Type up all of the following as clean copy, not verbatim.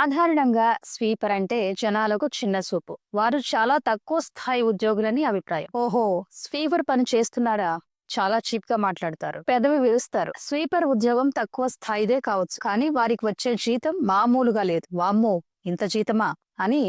సాధారణంగా స్వీపర్ అంటే జనాలకు చిన్న చూపు. వారు చాలా తక్కువ స్థాయి ఉద్యోగులని అభిప్రాయం. ఓహో, స్వీపర్ పని చేస్తున్నారా, చాలా చీప్ గా మాట్లాడతారు, పెదవి విరుస్తారు. స్వీపర్ ఉద్యోగం తక్కువ స్థాయిదే కావచ్చు, కానీ వారికి వచ్చే జీతం మామూలుగా లేదు. వామ్మో, ఇంత జీతమా అని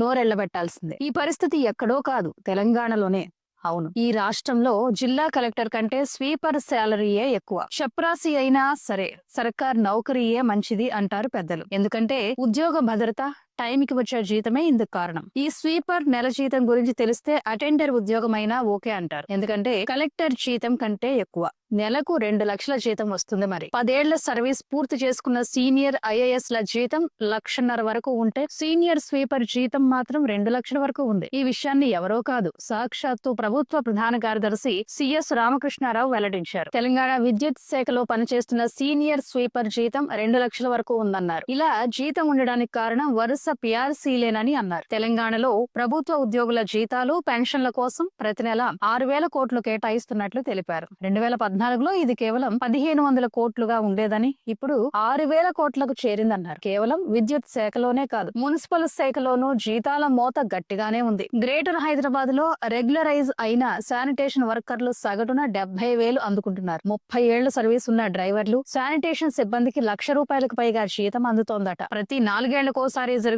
నోరెళ్లబెట్టాల్సిందే. ఈ పరిస్థితి ఎక్కడో కాదు, తెలంగాణలోనే. అవును, ఈ రాష్ట్రంలో జిల్లా కలెక్టర్ కంటే స్వీపర్ శాలరీయే ఎక్కువ. చప్రాసి అయినా సరే సర్కార్ నౌకరీయే మంచిది అంటారు పెద్దలు. ఎందుకంటే ఉద్యోగ భద్రత, టైంకి వచ్చే జీతమే ఇందుకు కారణం. ఈ స్వీపర్ నెల జీతం గురించి తెలిస్తే అటెండర్ ఉద్యోగమైనా ఓకే అంటారు. ఎందుకంటే కలెక్టర్ జీతం కంటే ఎక్కువ, నెలకు 2 లక్షల జీతం వస్తుంది. మరి 10 ఏళ్ల సర్వీస్ పూర్తి చేసుకున్న సీనియర్ ఐఏఎస్ ల జీతం 1,50,000 వరకు ఉంటే, సీనియర్ స్వీపర్ జీతం మాత్రం 2 లక్షల వరకు ఉంది. ఈ విషయాన్ని ఎవరో కాదు, సాక్షాత్తు ప్రభుత్వ ప్రధాన కార్యదర్శి సిఎస్ రామకృష్ణారావు వెల్లడించారు. తెలంగాణ విద్యుత్ శాఖలో పనిచేస్తున్న సీనియర్ స్వీపర్ జీతం 2 లక్షల వరకు ఉందన్నారు. ఇలా జీతం ఉండడానికి కారణం వరుస పిఆర్సీలేనని అన్నారు. తెలంగాణలో ప్రభుత్వ ఉద్యోగుల జీతాలు, పెన్షన్ల కోసం ప్రతి నెల 6,000 కోట్లు కేటాయిస్తున్నట్లు తెలిపారు. 2014లో ఇది కేవలం 1,500 కోట్లుగా ఉండేదని ఇప్పుడు 6,000 కోట్లకు చేరిందన్నారు. కేవలం విద్యుత్ శాఖలోనే కాదు, మున్సిపల్ శాఖలోనూ జీతాల మోత గట్టిగానే ఉంది. గ్రేటర్ హైదరాబాద్ లో రెగ్యులరైజ్ అయిన శానిటేషన్ వర్కర్లు సగటున 70,000 అందుకుంటున్నారు. 30 ఏళ్ల సర్వీస్ ఉన్న డ్రైవర్లు, శానిటేషన్ సిబ్బందికి ₹1,00,000 పైగా జీతం అందుతోందట. ప్రతి 4 ఏళ్లకోసారి జరుగుతున్న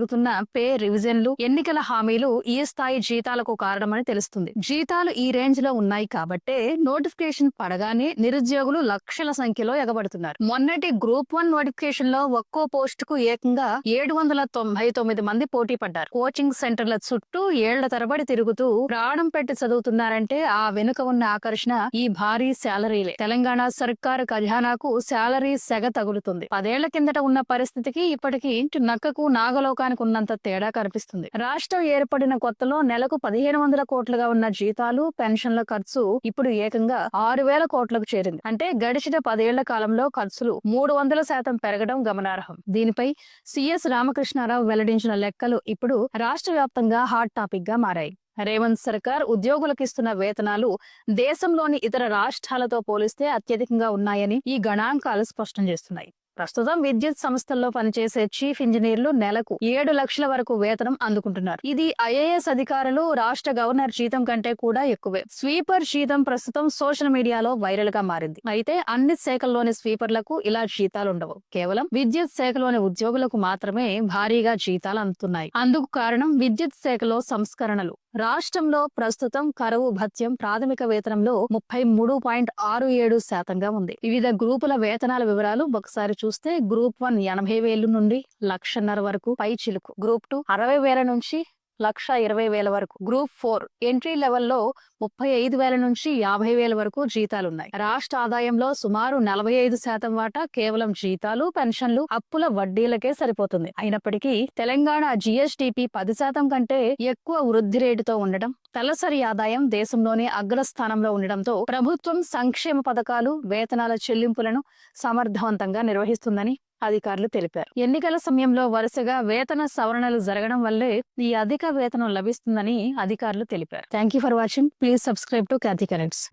పే రివిజన్లు, ఎన్నికల హామీలు ఈ స్థాయి జీతాలకు కారణమని తెలుస్తుంది. జీతాలు ఈ రేంజ్ లో ఉన్నాయి కాబట్టే నోటిఫికేషన్ పడగానే నిరుద్యోగులు లక్షల సంఖ్యలో ఎగబడుతున్నారు. మొన్నటి గ్రూప్ 1 నోటిఫికేషన్ లో ఒక్కో పోస్ట్ కు ఏకంగా 799 మంది పోటీ పడ్డారు. కోచింగ్ సెంటర్ల చుట్టూ ఏళ్ల తరబడి తిరుగుతూ ప్రాణం పెట్టి చదువుతున్నారంటే ఆ వెనుక ఉన్న ఆకర్షణ ఈ భారీ శాలరీలే. తెలంగాణ సర్కారు ఖజానాకు శాలరీ సెగ తగులుతుంది. 10 ఏళ్ల కిందట ఉన్న పరిస్థితికి ఇప్పటికీ నక్కకు నాగలోకానికి ఉన్నంత తేడా కనిపిస్తుంది. రాష్ట్రం ఏర్పడిన కొత్తలో నెలకు 1,500 కోట్లుగా ఉన్న జీతాలు, పెన్షన్ల ఖర్చు ఇప్పుడు ఏకంగా 6,000 కోట్లకు చేరింది. అంటే గడిచిన 10 ఏళ్ల కాలంలో ఖర్చులు 300% పెరగడం గమనార్హం. దీనిపై సిఎస్ రామకృష్ణారావు వెల్లడించిన లెక్కలు ఇప్పుడు రాష్ట్ర వ్యాప్తంగా హాట్ టాపిక్ గా మారాయి. రేవంత్ సర్కార్ ఉద్యోగులకు ఇస్తున్న వేతనాలు దేశంలోని ఇతర రాష్ట్రాలతో పోలిస్తే అత్యధికంగా ఉన్నాయని ఈ గణాంకాలు స్పష్టం చేస్తున్నాయి. ప్రస్తుతం విద్యుత్ సంస్థల్లో పనిచేసే చీఫ్ ఇంజనీర్లు నెలకు 7 లక్షల వరకు వేతనం అందుకుంటున్నారు. ఇది ఐఏఎస్ అధికారులు, రాష్ట్ర గవర్నర్ జీతం కంటే కూడా ఎక్కువే. స్వీపర్ జీతం ప్రస్తుతం సోషల్ మీడియాలో వైరల్ గా మారింది. అయితే అన్ని శాఖల్లోని స్వీపర్లకు ఇలా జీతాలుండవు. కేవలం విద్యుత్ శాఖలోని ఉద్యోగులకు మాత్రమే భారీగా జీతాలు అందుతున్నాయి. అందుకు కారణం విద్యుత్ శాఖలో సంస్కరణలు. రాష్ట్రంలో ప్రస్తుతం కరువు భత్యం ప్రాథమిక వేతనంలో 33.67% ఉంది. వివిధ గ్రూపుల వేతనాల వివరాలు ఒకసారి చూస్తే గ్రూప్ 1 80,000 నుండి 1,50,000 వరకు పై చిలుకు, గ్రూప్ 2 60,000 నుంచి 1,20,000 వరకు, గ్రూప్ 4 ఎంట్రీ లెవెల్లో 35,000 నుంచి 50,000 వరకు జీతాలున్నాయి. రాష్ట్ర ఆదాయంలో సుమారు 45% వాటా కేవలం జీతాలు, పెన్షన్లు, అప్పుల వడ్డీలకే సరిపోతుంది. అయినప్పటికీ తెలంగాణ జిఎస్టిపి 10% కంటే ఎక్కువ వృద్ధి రేటుతో ఉండడం, తలసరి ఆదాయం దేశంలోనే అగ్రస్థానంలో ఉండడంతో ప్రభుత్వం సంక్షేమ పథకాలు, వేతనాల చెల్లింపులను సమర్థవంతంగా నిర్వహిస్తుందని అధికారులు తెలిపారు. ఎన్నికల సమయంలో వరుసగా వేతన సవరణలు జరగడం వల్లే ఈ అధిక వేతనం లభిస్తుందని అధికారులు తెలిపారు. Thank you for watching. Please subscribe to Khyati connects.